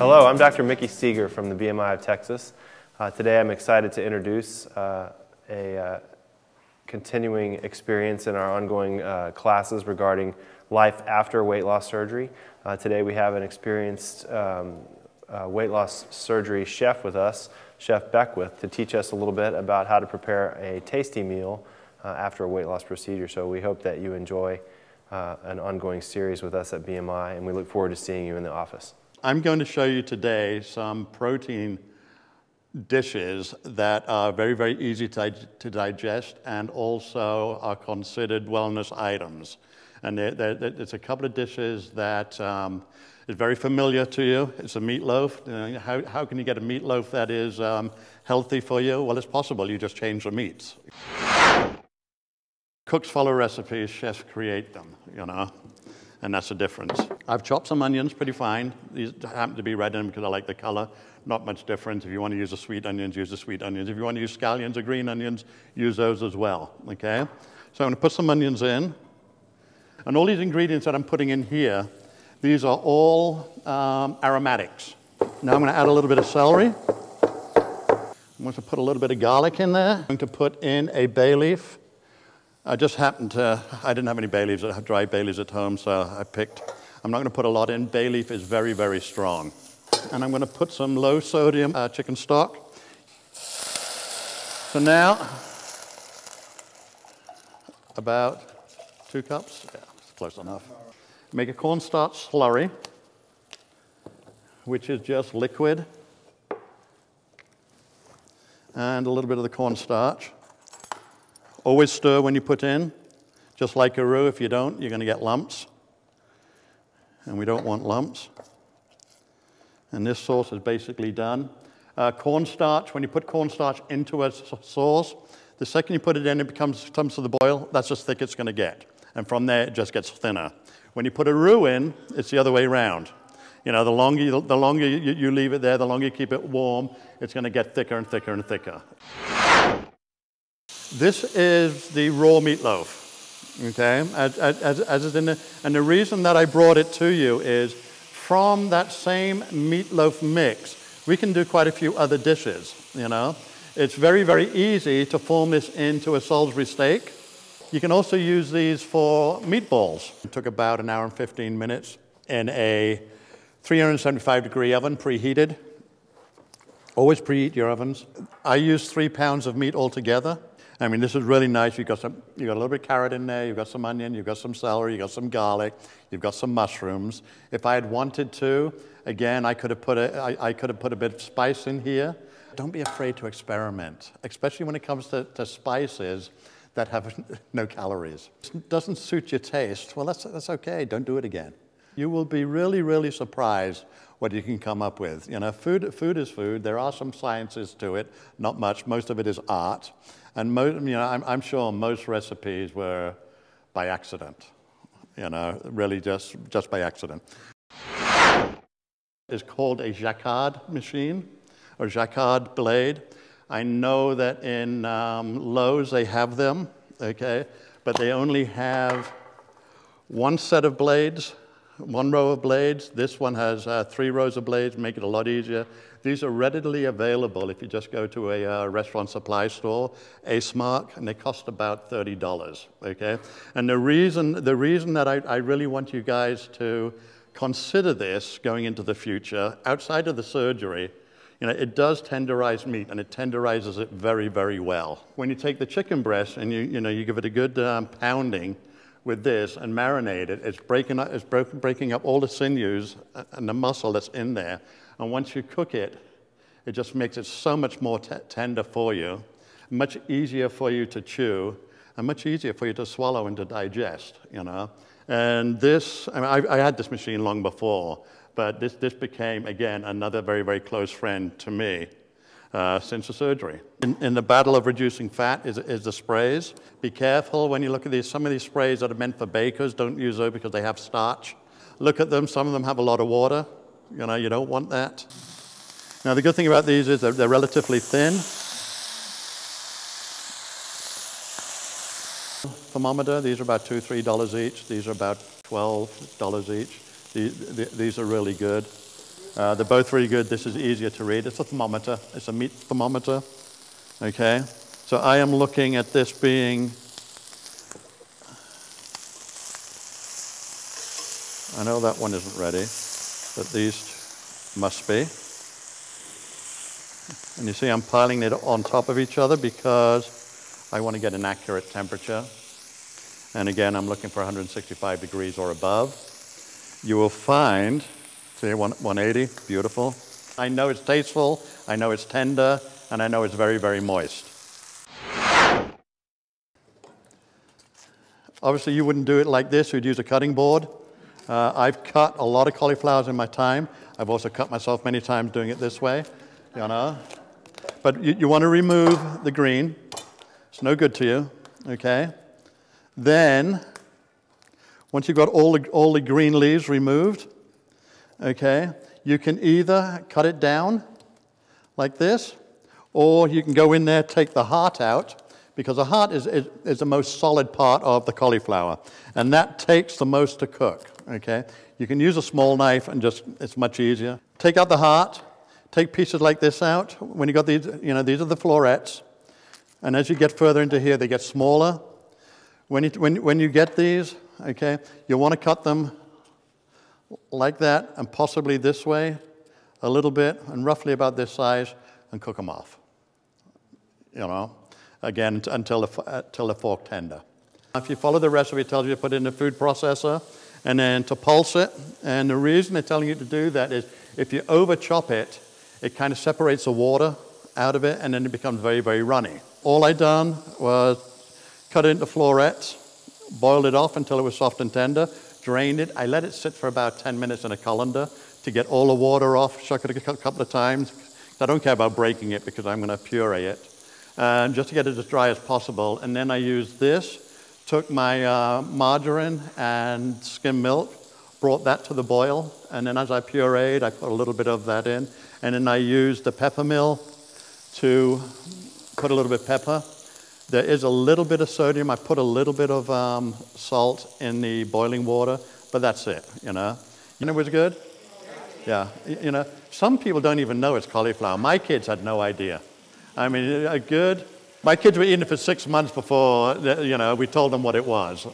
Hello, I'm Dr. Mickey Seeger from the BMI of Texas. Today I'm excited to introduce a continuing experience in our ongoing classes regarding life after weight loss surgery. Today we have an experienced weight loss surgery chef with us, Chef Beckwith, to teach us a little bit about how to prepare a tasty meal after a weight loss procedure. So we hope that you enjoy an ongoing series with us at BMI, and we look forward to seeing you in the office. I'm going to show you today some protein dishes that are very, very easy to digest and also are considered wellness items. And there's a couple of dishes that is very familiar to you. It's a meatloaf. You know, how can you get a meatloaf that is healthy for you? Well, it's possible. You just change the meats. Cooks follow recipes, chefs create them, you know, and that's the difference. I've chopped some onions pretty fine. These happen to be red in because I like the color. Not much difference. If you want to use the sweet onions, use the sweet onions. If you want to use scallions or green onions, use those as well, okay? So I'm going to put some onions in. And all these ingredients that I'm putting in here, these are all aromatics. Now I'm going to add a little bit of celery. I'm going to put a little bit of garlic in there. I'm going to put in a bay leaf. I just happened to, I didn't have any bay leaves, I have dry bay leaves at home, so I picked. I'm not going to put a lot in. Bay leaf is very, very strong. And I'm going to put some low sodium chicken stock. So now, about 2 cups. Yeah, it's close enough. Make a cornstarch slurry, which is just liquid, and a little bit of the cornstarch. Always stir when you put in, just like a roux. If you don't, you're going to get lumps. And we don't want lumps. And this sauce is basically done. Cornstarch, when you put cornstarch into a sauce, the second you put it in, it comes to the boil. That's as thick as it's going to get. And from there, it just gets thinner. When you put a roux in, it's the other way around. You know, the longer you leave it there, the longer you keep it warm, it's going to get thicker and thicker and thicker. This is the raw meatloaf, okay, as is in the, and the reason that I brought it to you is from that same meatloaf mix, we can do quite a few other dishes, you know. It's very, very easy to form this into a Salisbury steak. You can also use these for meatballs. It took about 1 hour and 15 minutes in a 375-degree oven, preheated. Always preheat your ovens. I used 3 pounds of meat altogether. I mean, this is really nice. You've got a little bit of carrot in there, you've got some onion, you've got some celery, you've got some garlic, you've got some mushrooms. If I had wanted to, again, I could have put a bit of spice in here. Don't be afraid to experiment, especially when it comes to spices that have no calories. If it doesn't suit your taste, well, that's okay. Don't do it again. You will be really, really surprised what you can come up with. You know, food is food. There are some sciences to it, not much. Most of it is art. And you know, I'm sure most recipes were by accident, you know, really just by accident. It's called a jacquard machine, or jacquard blade. I know that in Lowe's they have them, okay, but they only have 1 set of blades, 1 row of blades. This one has 3 rows of blades, make it a lot easier. These are readily available if you just go to a restaurant supply store, Ace Mark, and they cost about $30, okay? And the reason that I really want you guys to consider this going into the future, outside of the surgery, you know, it does tenderize meat, and it tenderizes it very, very well. When you take the chicken breast and you give it a good pounding with this and marinate it, it's breaking up all the sinews and the muscle that's in there. And once you cook it, it just makes it so much more tender for you, much easier for you to chew, and much easier for you to swallow and to digest, you know. And this, I mean, I had this machine long before, but this became, again, another very, very close friend to me since the surgery. In the battle of reducing fat is the sprays. Be careful when you look at these. Some of these sprays that are meant for bakers, don't use those because they have starch. Look at them. Some of them have a lot of water. You know, you don't want that. Now, the good thing about these is they're relatively thin. Thermometer, these are about $2, $3 each. These are about $12 each. These are really good. They're both really good. This is easier to read. It's a thermometer. It's a meat thermometer. Okay? So I am looking at this being, I know that one isn't ready, but these must be. And you see I'm piling it on top of each other because I want to get an accurate temperature. And again, I'm looking for 165 degrees or above. You will find, see, 180, beautiful. I know it's tasteful, I know it's tender, and I know it's very, very moist. Obviously, you wouldn't do it like this. You'd use a cutting board. I've cut a lot of cauliflowers in my time. I've also cut myself many times doing it this way, you know. But you want to remove the green. It's no good to you, okay? Then, once you've got all the green leaves removed, okay, you can either cut it down like this, or you can go in there, take the heart out, because the heart is the most solid part of the cauliflower, and that takes the most to cook, okay? You can use a small knife and just, it's much easier. Take out the heart, take pieces like this out. When you got these, you know, these are the florets, and as you get further into here, they get smaller. When you get these, okay, you want to cut them like that and possibly this way a little bit and roughly about this size and cook them off, you know, again until they're fork tender. If you follow the recipe, it tells you to put it in a food processor and then to pulse it. And the reason they're telling you to do that is if you over chop it, it kind of separates the water out of it and then it becomes very, very runny. All I done was cut it into florets, boiled it off until it was soft and tender, drained it. I let it sit for about 10 minutes in a colander to get all the water off, shook it a couple of times. I don't care about breaking it because I'm going to puree it. Just to get it as dry as possible. And then I used this, took my margarine and skim milk, brought that to the boil, and then as I pureed, I put a little bit of that in, and then I used the pepper mill to put a little bit of pepper. There is a little bit of sodium. I put a little bit of salt in the boiling water, but that's it, you know. You know what's good? Yeah, you know, some people don't even know it's cauliflower. My kids had no idea. I mean, good. My kids were eating it for 6 months before, you know, we told them what it was.